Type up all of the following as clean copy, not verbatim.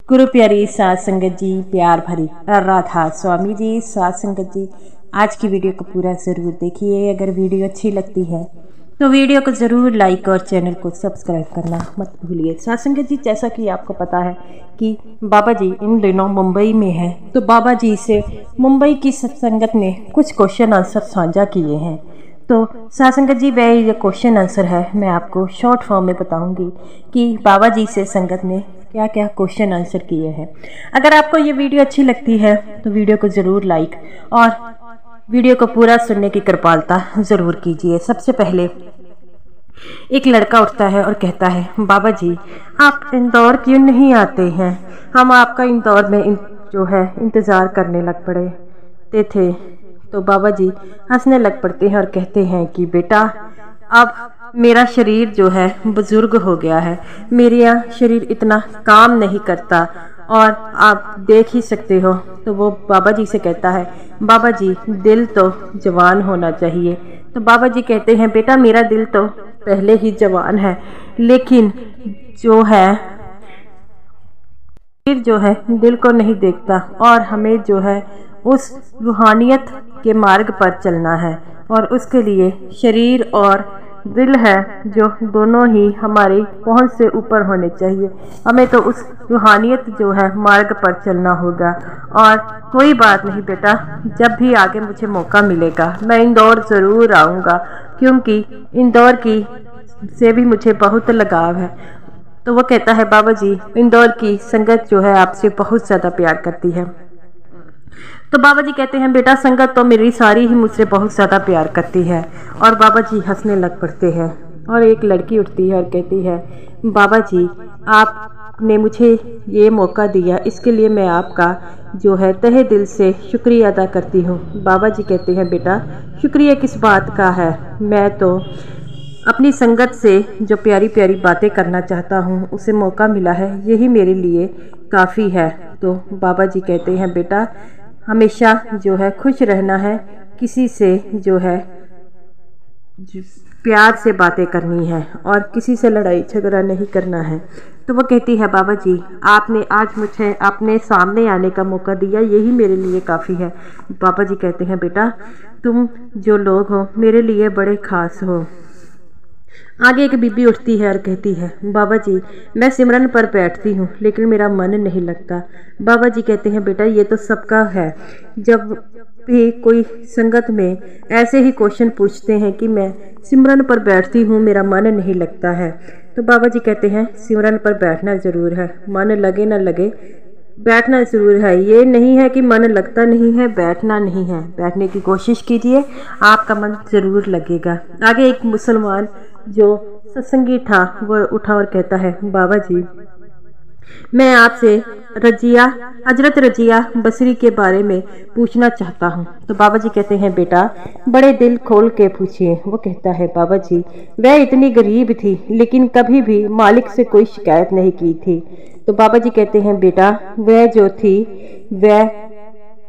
गुरु प्यारी साध संगत जी, प्यार भरी राधा स्वामी जी, साध संगत जी, आज की वीडियो को पूरा ज़रूर देखिए। अगर वीडियो अच्छी लगती है तो वीडियो को ज़रूर लाइक और चैनल को सब्सक्राइब करना मत भूलिए। साध संगत जी, जैसा कि आपको पता है कि बाबा जी इन दिनों मुंबई में हैं, तो बाबा जी से मुंबई की सत्संगत ने कुछ क्वेश्चन आंसर साझा किए हैं। तो साध संगत जी, वह ये क्वेश्चन आंसर है, मैं आपको शॉर्ट फॉर्म में बताऊंगी कि बाबा जी से संगत ने क्या क्या क्वेश्चन आंसर किए हैं। अगर आपको ये वीडियो अच्छी लगती है तो वीडियो को ज़रूर लाइक और वीडियो को पूरा सुनने की कृपालता ज़रूर कीजिए। सबसे पहले एक लड़का उठता है और कहता है, बाबा जी आप इंदौर क्यों नहीं आते हैं? हम आपका इंदौर में जो है इंतज़ार करने लग पड़े थे। तो बाबा जी हंसने लग पड़ते हैं और कहते हैं कि बेटा, अब मेरा शरीर जो है बुजुर्ग हो गया है, मेरा शरीर इतना काम नहीं करता और आप देख ही सकते हो। तो वो बाबा जी से कहता है, बाबा जी दिल तो जवान होना चाहिए। तो बाबा जी कहते हैं, बेटा मेरा दिल तो पहले ही जवान है, लेकिन जो है शरीर जो है दिल को नहीं देखता और हमें जो है उस रूहानियत के मार्ग पर चलना है और उसके लिए शरीर और दिल है जो दोनों ही हमारी पहुंच से ऊपर होने चाहिए। हमें तो उस रूहानियत जो है मार्ग पर चलना होगा। और कोई बात नहीं बेटा, जब भी आगे मुझे मौका मिलेगा मैं इंदौर ज़रूर आऊँगा, क्योंकि इंदौर की से भी मुझे बहुत लगाव है। तो वो कहता है, बाबा जी इंदौर की संगत जो है आपसे बहुत ज़्यादा प्यार करती है। तो बाबा जी कहते हैं, बेटा संगत तो मेरी सारी ही मुझसे बहुत ज़्यादा प्यार करती है। और बाबा जी हंसने लग पड़ते हैं। और एक लड़की उठती है और कहती है, बाबा जी आपने मुझे ये मौका दिया, इसके लिए मैं आपका जो है तहे दिल से शुक्रिया अदा करती हूँ। बाबा जी कहते हैं, बेटा शुक्रिया किस बात का है, मैं तो अपनी संगत से जो प्यारी प्यारी बातें करना चाहता हूँ उसे मौका मिला है, यही मेरे लिए काफ़ी है। तो बाबा जी कहते हैं, बेटा हमेशा जो है खुश रहना है, किसी से जो है प्यार से बातें करनी है और किसी से लड़ाई झगड़ा नहीं करना है। तो वो कहती है, बाबा जी आपने आज मुझे अपने सामने आने का मौका दिया, यही मेरे लिए काफ़ी है। बाबा जी कहते हैं, बेटा तुम जो लोग हो मेरे लिए बड़े ख़ास हो। आगे एक बीबी उठती है और कहती है, बाबा जी मैं सिमरन पर बैठती हूँ लेकिन मेरा मन नहीं लगता। बाबा जी कहते हैं, बेटा ये तो सबका है। जब भी कोई संगत में ऐसे ही क्वेश्चन पूछते हैं कि मैं सिमरन पर बैठती हूँ मेरा मन नहीं लगता है, तो बाबा जी कहते हैं सिमरन पर बैठना ज़रूर है, मन लगे ना लगे बैठना ज़रूर है। ये नहीं है कि मन लगता नहीं है, बैठना नहीं है, बैठने की कोशिश कीजिए, आपका मन ज़रूर लगेगा। आगे एक मुसलमान जो सत्संगी था वो उठा और कहता है, बाबा जी मैं आपसे हजरत रजिया बसरी के बारे में पूछना चाहता हूँ। तो बाबा जी कहते हैं, बेटा बड़े दिल खोल के पूछिए। वो कहता है, बाबा जी वह इतनी गरीब थी लेकिन कभी भी मालिक से कोई शिकायत नहीं की थी। तो बाबा जी कहते हैं, बेटा वह जो थी वह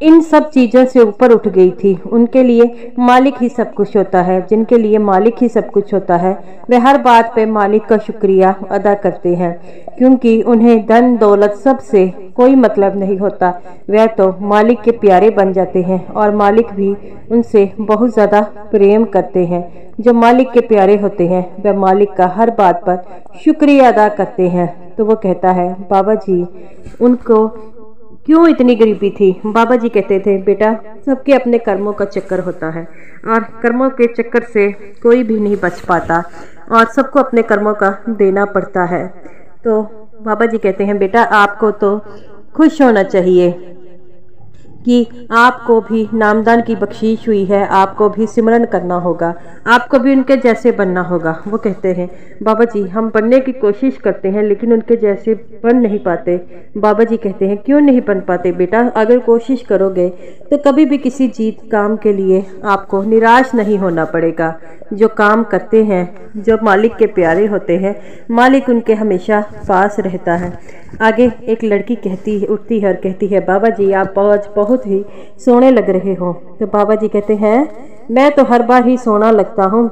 इन सब चीज़ों से ऊपर उठ गई थी। उनके लिए मालिक ही सब कुछ होता है, जिनके लिए मालिक ही सब कुछ होता है वे हर बात पे मालिक का शुक्रिया अदा करते हैं, क्योंकि उन्हें धन दौलत सब से कोई मतलब नहीं होता। वह तो मालिक के प्यारे बन जाते हैं और मालिक भी उनसे बहुत ज़्यादा प्रेम करते हैं। जो मालिक के प्यारे होते हैं वह मालिक का हर बात पर शुक्रिया अदा करते हैं। तो वो कहता है, बाबा जी उनको क्यों इतनी गरीबी थी? बाबा जी कहते थे, बेटा सबके अपने कर्मों का चक्कर होता है और कर्मों के चक्कर से कोई भी नहीं बच पाता और सबको अपने कर्मों का देना पड़ता है। तो बाबा जी कहते हैं, बेटा आपको तो खुश होना चाहिए कि आपको भी नामदान की बख्शीश हुई है, आपको भी सिमरन करना होगा, आपको भी उनके जैसे बनना होगा। वो कहते हैं, बाबा जी हम बनने की कोशिश करते हैं लेकिन उनके जैसे बन नहीं पाते। बाबा जी कहते हैं, क्यों नहीं बन पाते बेटा? अगर कोशिश करोगे तो कभी भी किसी चीज़ काम के लिए आपको निराश नहीं होना पड़ेगा। जो काम करते हैं, जो मालिक के प्यारे होते हैं, मालिक उनके हमेशा पास रहता है। आगे एक लड़की उठती है और कहती है, बाबा जी आप बहुत ही सोने लग रहे हो। तो बाबा जी कहते हैं, मैं तो हर बार ही सोना लगता हूँ,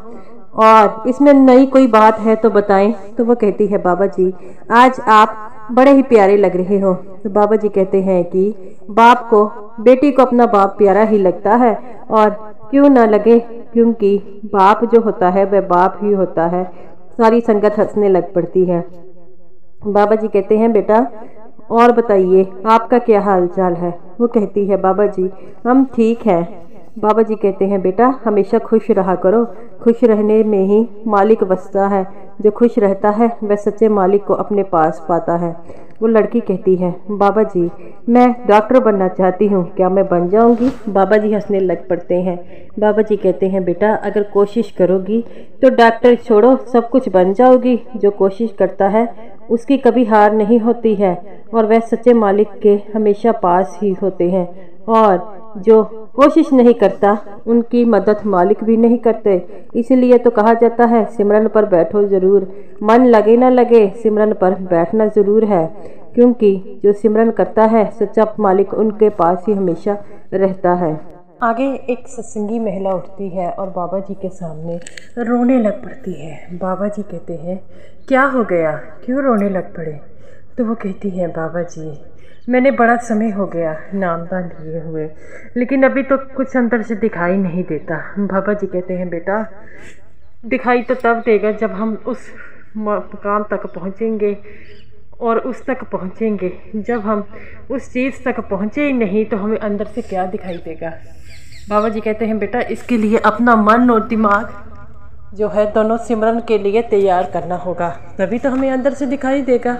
और इसमें नई कोई बात है तो बताएं। तो वो कहती है बाबा जी आज आप बड़े ही प्यारे लग रहे हो। तो बाबा जी कहते हैं कि बाप को बेटी को अपना बाप प्यारा ही लगता है और क्यों ना लगे, क्योंकि बाप जो होता है वह बाप ही होता है। सारी संगत हंसने लग पड़ती है। बाबा जी कहते हैं बेटा और बताइए आपका क्या हाल चाल है। वो कहती है बाबा जी हम ठीक हैं। बाबा जी कहते हैं बेटा हमेशा खुश रहा करो, खुश रहने में ही मालिक बसता है, जो खुश रहता है वह सच्चे मालिक को अपने पास पाता है। वो लड़की कहती है बाबा जी मैं डॉक्टर बनना चाहती हूँ, क्या मैं बन जाऊँगी। बाबा जी हंसने लग पड़ते हैं। बाबा जी कहते हैं बेटा अगर कोशिश करोगी तो डॉक्टर छोड़ो सब कुछ बन जाओगी। जो कोशिश करता है उसकी कभी हार नहीं होती है और वह सच्चे मालिक के हमेशा पास ही होते हैं, और जो कोशिश नहीं करता उनकी मदद मालिक भी नहीं करते। इसलिए तो कहा जाता है सिमरन पर बैठो जरूर, मन लगे ना लगे सिमरन पर बैठना जरूर है, क्योंकि जो सिमरन करता है सच्चा मालिक उनके पास ही हमेशा रहता है। आगे एक सत्संगी महिला उठती है और बाबा जी के सामने रोने लग पड़ती है। बाबा जी कहते हैं क्या हो गया, क्यों रोने लग पड़े। तो वो कहती है बाबा जी मैंने बड़ा समय हो गया नामदान लिए हुए, लेकिन अभी तो कुछ अंदर से दिखाई नहीं देता। बाबा जी कहते हैं बेटा दिखाई तो तब देगा जब हम उस मकाम तक पहुँचेंगे, और उस तक पहुँचेंगे जब हम उस चीज़ तक पहुँचे ही नहीं तो हमें अंदर से क्या दिखाई देगा। बाबा जी कहते हैं बेटा इसके लिए अपना मन और दिमाग जो है दोनों सिमरन के लिए तैयार करना होगा, तभी तो हमें अंदर से दिखाई देगा।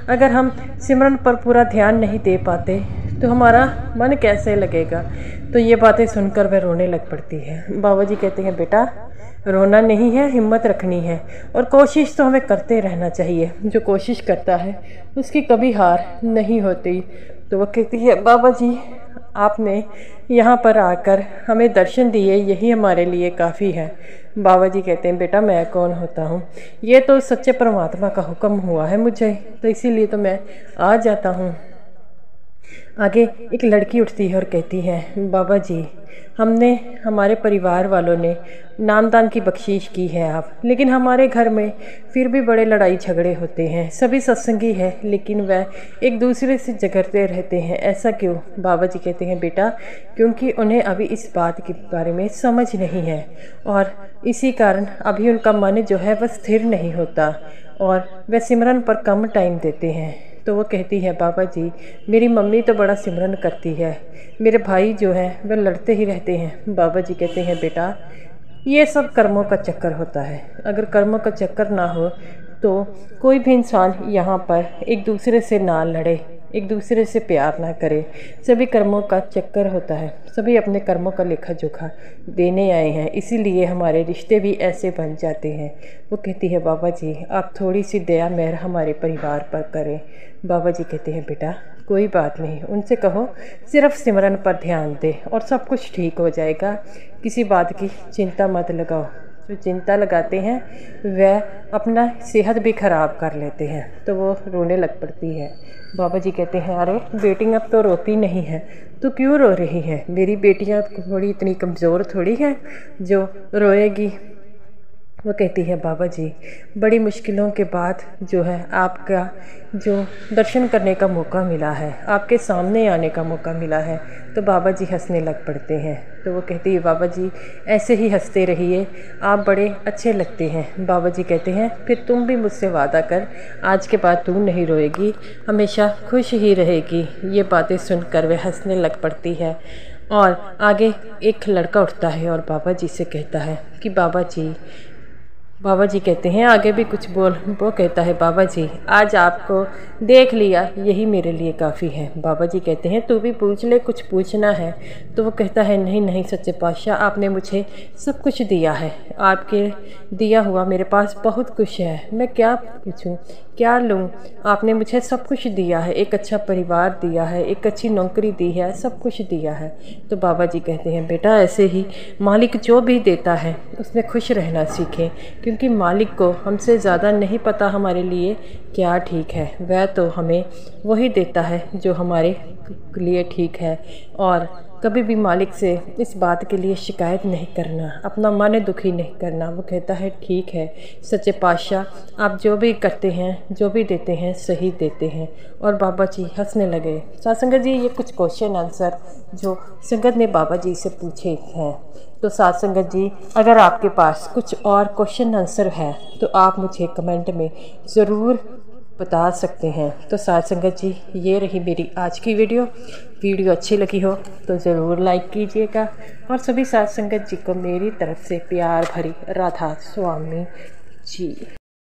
अगर हम सिमरन पर पूरा ध्यान नहीं दे पाते तो हमारा मन कैसे लगेगा। तो ये बातें सुनकर वह रोने लग पड़ती है। बाबा जी कहते हैं बेटा रोना नहीं है, हिम्मत रखनी है और कोशिश तो हमें करते रहना चाहिए। जो कोशिश करता है उसकी कभी हार नहीं होती। तो वह कहती है बाबा जी आपने यहाँ पर आकर हमें दर्शन दिए, यही हमारे लिए काफ़ी है। बाबा जी कहते हैं बेटा मैं कौन होता हूँ, ये तो सच्चे परमात्मा का हुक्म हुआ है मुझे, तो इसीलिए तो मैं आ जाता हूँ। आगे एक लड़की उठती है और कहती है बाबा जी हमने हमारे परिवार वालों ने नामदान की बख्शीश की है आप, लेकिन हमारे घर में फिर भी बड़े लड़ाई झगड़े होते हैं। सभी सत्संगी है लेकिन वह एक दूसरे से झगड़ते रहते हैं, ऐसा क्यों। बाबा जी कहते हैं बेटा क्योंकि उन्हें अभी इस बात के बारे में समझ नहीं है और इसी कारण अभी उनका मन जो है वह स्थिर नहीं होता और वह सिमरन पर कम टाइम देते हैं। तो वो कहती है बाबा जी मेरी मम्मी तो बड़ा सिमरन करती है, मेरे भाई जो है वह लड़ते ही रहते हैं। बाबा जी कहते हैं बेटा ये सब कर्मों का चक्कर होता है, अगर कर्मों का चक्कर ना हो तो कोई भी इंसान यहाँ पर एक दूसरे से ना लड़े, एक दूसरे से प्यार ना करे। सभी कर्मों का चक्कर होता है, सभी अपने कर्मों का लेखा जोखा देने आए हैं, इसीलिए हमारे रिश्ते भी ऐसे बन जाते हैं। वो कहती है बाबा जी आप थोड़ी सी दया मेहर हमारे परिवार पर करें। बाबा जी कहते हैं बेटा कोई बात नहीं, उनसे कहो सिर्फ सिमरन पर ध्यान दे और सब कुछ ठीक हो जाएगा, किसी बात की चिंता मत लगाओ। जो चिंता लगाते हैं वह अपना सेहत भी ख़राब कर लेते हैं। तो वो रोने लग पड़ती है। बाबा जी कहते हैं अरे बेटी अब तो रोती नहीं है, तो क्यों रो रही है, मेरी बेटियाँ थोड़ी इतनी कमज़ोर थोड़ी है जो रोएगी। वो कहती है बाबा जी बड़ी मुश्किलों के बाद जो है आपका जो दर्शन करने का मौका मिला है, आपके सामने आने का मौका मिला है। तो बाबा जी हंसने लग पड़ते हैं। तो वो कहती है बाबा जी ऐसे ही हंसते रहिए, आप बड़े अच्छे लगते हैं। बाबा जी कहते हैं फिर तुम भी मुझसे वादा कर, आज के बाद तू नहीं रोएगी, हमेशा खुश ही रहेगी। ये बातें सुनकर वह हंसने लग पड़ती है। और आगे एक लड़का उठता है और बाबा जी से कहता है कि बाबा जी कहते हैं आगे भी कुछ बोल। वो कहता है बाबा जी आज आपको देख लिया यही मेरे लिए काफ़ी है। बाबा जी कहते हैं तू भी पूछ ले, कुछ पूछना है। तो वो कहता है नहीं नहीं सच्चे पातशाह आपने मुझे सब कुछ दिया है, आपके दिया हुआ मेरे पास बहुत कुछ है, मैं क्या पूछूं क्या लूं, आपने मुझे सब कुछ दिया है, एक अच्छा परिवार दिया है, एक अच्छी नौकरी दी है, सब कुछ दिया है। तो बाबा जी कहते हैं बेटा ऐसे ही मालिक जो भी देता है उसमें खुश रहना सीखें, क्योंकि मालिक को हमसे ज़्यादा नहीं पता हमारे लिए क्या ठीक है, वह तो हमें वही देता है जो हमारे लिए ठीक है। और कभी भी मालिक से इस बात के लिए शिकायत नहीं करना, अपना मन दुखी नहीं करना। वो कहता है ठीक है सच्चे पातशाह, आप जो भी करते हैं, जो भी देते हैं सही देते हैं। और बाबा जी हंसने लगे। साथ संगत जी, ये कुछ क्वेश्चन आंसर जो संगत ने बाबा जी से पूछे हैं। तो साथ संगत जी, अगर आपके पास कुछ और क्वेश्चन आंसर है तो आप मुझे कमेंट में ज़रूर बता सकते हैं। तो साथ संगत जी, ये रही मेरी आज की वीडियो अच्छी लगी हो तो ज़रूर लाइक कीजिएगा। और सभी साथ संगत जी को मेरी तरफ से प्यार भरी राधा स्वामी जी।